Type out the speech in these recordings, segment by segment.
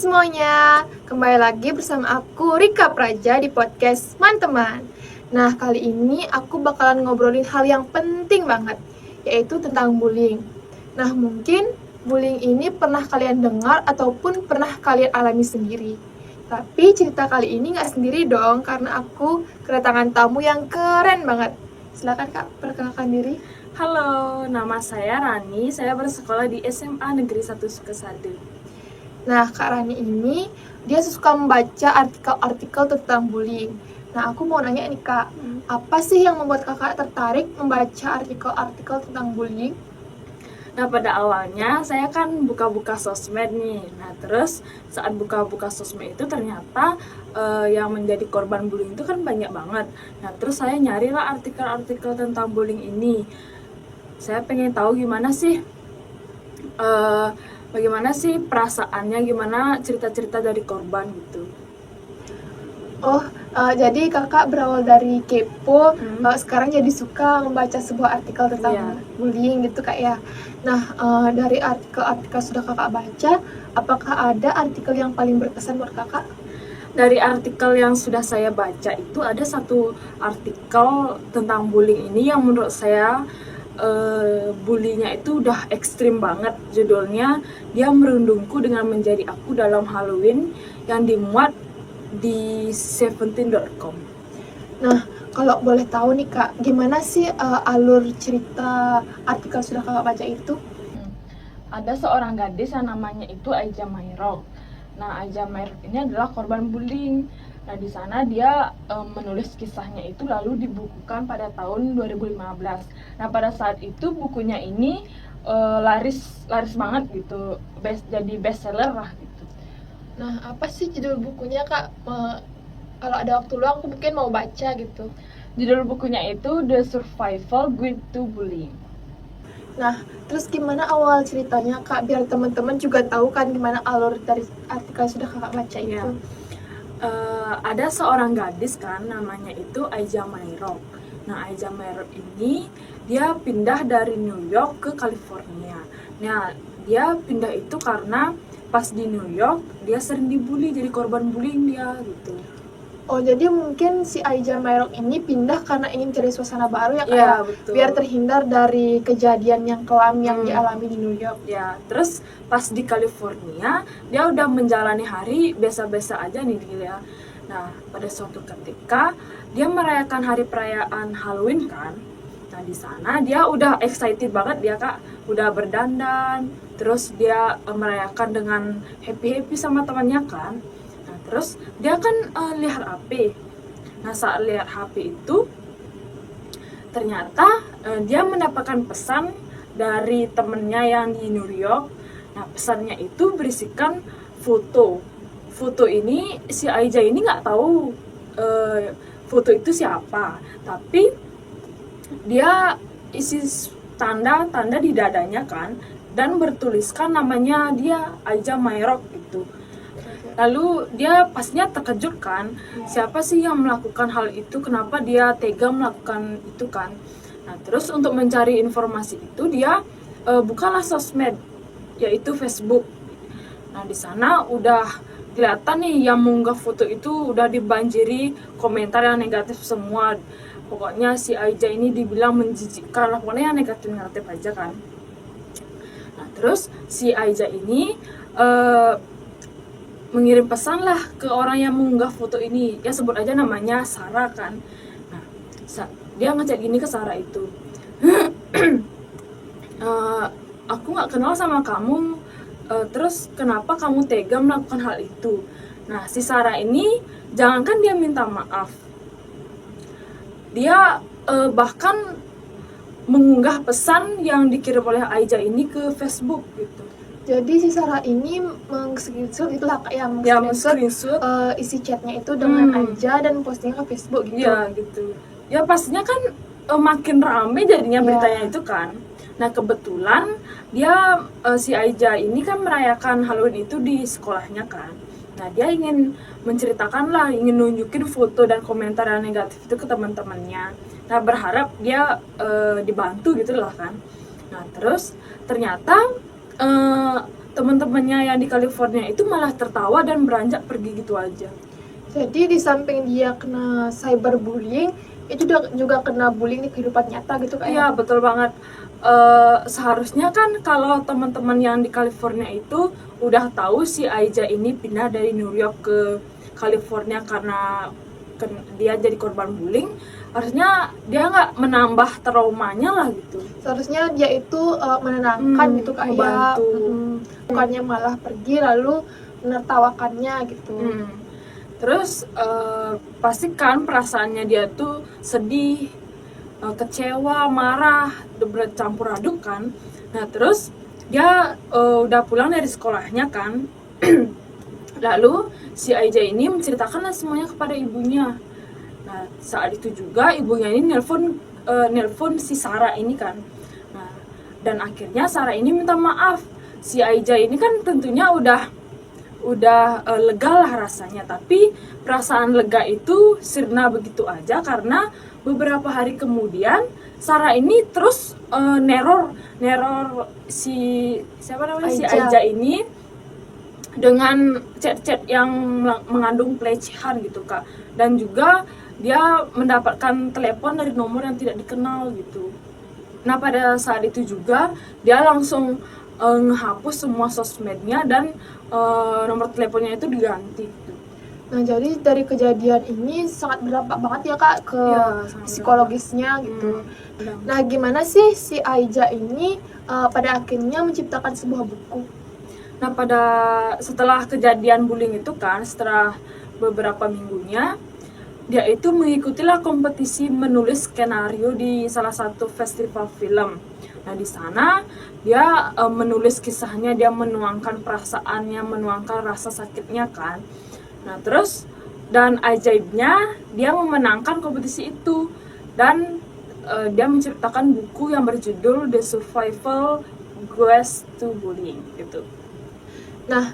semuanya, kembali lagi bersama aku Rika Praja di podcast Teman-teman. Nah, kali ini aku bakalan ngobrolin hal yang penting banget, yaitu tentang bullying. Nah, mungkin bullying ini pernah kalian dengar ataupun pernah kalian alami sendiri. Tapi cerita kali ini nggak sendiri dong, karena aku kedatangan tamu yang keren banget. Silakan Kak, perkenalkan diri. Halo, nama saya Rani. Saya bersekolah di SMA Negeri 1 Sukasade. Nah, Kak Rani ini dia suka membaca artikel-artikel tentang bullying. Nah, aku mau nanya nih Kak, apa sih yang membuat Kakak tertarik membaca artikel-artikel tentang bullying? Nah, pada awalnya saya kan buka-buka sosmed nih. Nah, terus saat buka-buka sosmed itu ternyata yang menjadi korban bullying itu kan banyak banget. Nah, terus saya nyarilah artikel-artikel tentang bullying ini. Saya pengen tahu bagaimana sih perasaannya, gimana cerita-cerita dari korban gitu. Oh, jadi Kakak berawal dari kepo, sekarang jadi suka membaca sebuah artikel tentang Iya. bullying gitu Kak ya. Nah, dari artikel-artikel sudah Kakak baca, apakah ada artikel yang paling berkesan buat Kakak? Dari artikel yang sudah saya baca itu ada satu artikel tentang bullying ini yang menurut saya bullynya itu udah ekstrim banget. Judulnya Dia Merundungku Dengan Menjadi Aku Dalam Halloween, yang dimuat di seventeen.com. Nah, kalau boleh tahu nih Kak, gimana sih alur cerita artikel sudah Kakak baca itu? Ada seorang gadis yang namanya itu Aija Mairok. Nah, Aija Mairok ini adalah korban bullying. Nah, di sana dia menulis kisahnya itu lalu dibukukan pada tahun 2015. Nah, pada saat itu bukunya ini laris banget gitu, jadi bestseller lah gitu. Nah, apa sih judul bukunya Kak? Kalau ada waktu luang aku mungkin mau baca gitu. Judul bukunya itu The Survival Guide to Bullying. Nah, terus gimana awal ceritanya Kak? Biar teman-teman juga tahu kan gimana alur dari artikel yang sudah Kakak baca itu. Ya. Ada seorang gadis kan namanya itu Aija Mairok. Nah, Aija Mairok ini dia pindah dari New York ke California. Nah, dia pindah itu karena pas di New York dia sering dibully, jadi korban bullying dia gitu. Oh, jadi mungkin si Aija Mairok ini pindah karena ingin cari suasana baru ya Kak Iya, ya? betul. Biar terhindar dari kejadian yang kelam yang dialami di New York. Ya, terus pas di California dia udah menjalani hari biasa-biasa aja nih dia. Nah, pada suatu ketika dia merayakan hari perayaan Halloween kan. Nah, di sana dia udah excited banget dia Kak, udah berdandan, terus dia merayakan dengan happy-happy sama temannya kan. Nah, terus dia kan lihat HP. Nah, saat lihat HP itu ternyata dia mendapatkan pesan dari temennya yang di New York. Nah, pesannya itu berisikan foto. Foto ini si Aija ini nggak tahu foto itu siapa, tapi dia isi tanda-tanda di dadanya kan, dan bertuliskan namanya dia Aija Mairok gitu. Lalu dia pastinya terkejut kan, siapa sih yang melakukan hal itu, kenapa dia tega melakukan itu kan. Nah, terus untuk mencari informasi itu dia bukalah sosmed, yaitu Facebook. Nah, di sana udah kelihatan nih yang mengunggah foto itu udah dibanjiri komentar yang negatif semua. Pokoknya si Aija ini dibilang menjijikkan lah, pokoknya yang negatif-negatif aja kan. Nah, terus si Aija ini mengirim pesan lah ke orang yang mengunggah foto ini, ya sebut aja namanya Sarah kan. Nah, dia ngechat gini ke Sarah itu, aku nggak kenal sama kamu, terus kenapa kamu tega melakukan hal itu. Nah, si Sarah ini jangankan dia minta maaf, dia bahkan mengunggah pesan yang dikirim oleh Aija ini ke Facebook gitu. Jadi si Sarah ini meng-screenshot itulah Kak ya, screenshot isi chatnya itu dengan Aija dan postingnya ke Facebook gitu. Iya gitu. Ya pastinya kan makin rame jadinya beritanya itu kan. Nah, kebetulan dia si Aija ini kan merayakan Halloween itu di sekolahnya kan. Nah, dia ingin menceritakan lah, ingin nunjukin foto dan komentar yang negatif itu ke teman-temannya. Nah, berharap dia dibantu gitu lah kan. Nah, terus ternyata teman-temannya yang di California itu malah tertawa dan beranjak pergi gitu aja. Jadi di samping dia kena cyberbullying, itu juga kena bullying di kehidupan nyata gitu kayak. Iya, betul banget. Seharusnya kan kalau teman-teman yang di California itu udah tahu si Aija ini pindah dari New York ke California karena dia jadi korban bullying, harusnya dia nggak menambah traumanya lah gitu. Seharusnya dia itu menenangkan gitu kayak, membantu. bukannya malah pergi lalu menertawakannya gitu. Terus pastikan perasaannya dia tuh sedih, kecewa, marah, bercampur aduk kan. Nah terus dia udah pulang dari sekolahnya kan. Lalu si Aija ini menceritakanlah semuanya kepada ibunya. Nah saat itu juga ibunya ini nelpon si Sarah ini kan. Nah dan akhirnya Sarah ini minta maaf. Si Aija ini kan tentunya udah lega lah rasanya, tapi perasaan lega itu sirna begitu aja karena beberapa hari kemudian Sarah ini terus neror si siapa namanya si Aija ini dengan chat-chat yang mengandung pelecehan gitu Kak, dan juga dia mendapatkan telepon dari nomor yang tidak dikenal gitu. Nah pada saat itu juga dia langsung ngehapus semua sosmednya dan nomor teleponnya itu diganti gitu. Nah jadi dari kejadian ini sangat berdampak banget ya Kak ke psikologisnya gitu. Nah gimana sih si Aija ini pada akhirnya menciptakan sebuah buku? Nah setelah kejadian bullying itu kan, setelah beberapa minggunya dia itu mengikutilah kompetisi menulis skenario di salah satu festival film. Nah di sana dia menulis kisahnya, dia menuangkan perasaannya, menuangkan rasa sakitnya kan. Nah terus dan ajaibnya dia memenangkan kompetisi itu dan dia menciptakan buku yang berjudul The Survival Guide to Bullying gitu. Nah,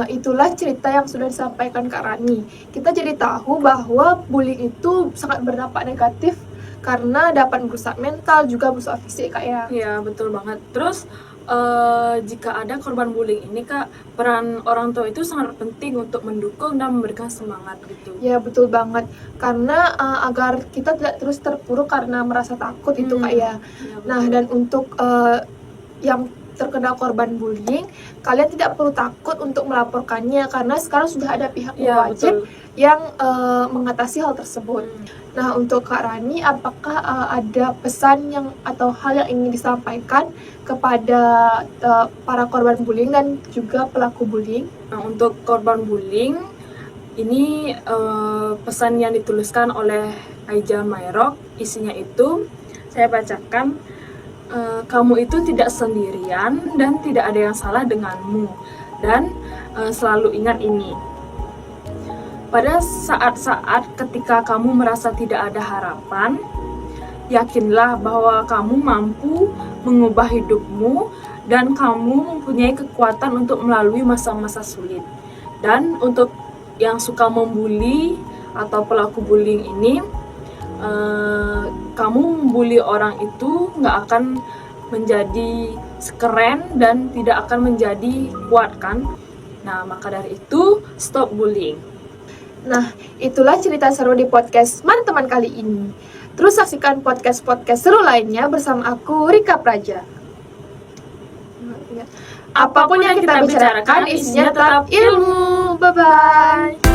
itulah cerita yang sudah disampaikan Kak Rani. Kita jadi tahu bahwa bullying itu sangat berdampak negatif karena dapat merusak mental, juga merusak fisik Kak ya. Iya, betul banget. Terus jika ada korban bullying ini Kak, peran orang tua itu sangat penting untuk mendukung dan memberikan semangat gitu. Ya, betul banget. Karena agar kita tidak terus terpuruk karena merasa takut itu Kak ya. Nah, dan untuk yang terkena korban bullying, kalian tidak perlu takut untuk melaporkannya karena sekarang sudah ada pihak wajib yang mengatasi hal tersebut. Nah untuk Kak Rani, apakah ada pesan yang atau hal yang ingin disampaikan kepada para korban bullying dan juga pelaku bullying? Nah untuk korban bullying ini pesan yang dituliskan oleh Aija Mairok, isinya itu saya bacakan. Kamu itu tidak sendirian dan tidak ada yang salah denganmu, dan selalu ingat ini, pada saat-saat ketika kamu merasa tidak ada harapan, yakinlah bahwa kamu mampu mengubah hidupmu dan kamu mempunyai kekuatan untuk melalui masa-masa sulit. Dan untuk yang suka membuli atau pelaku bullying ini, kamu membuli orang itu nggak akan menjadi keren dan tidak akan menjadi kuat kan. Nah maka dari itu stop bullying. Nah itulah cerita seru di podcast teman kali ini. Terus saksikan podcast-podcast seru lainnya bersama aku Rika Praja. Apapun yang kita bicarakan isinya tetap ilmu. Bye-bye.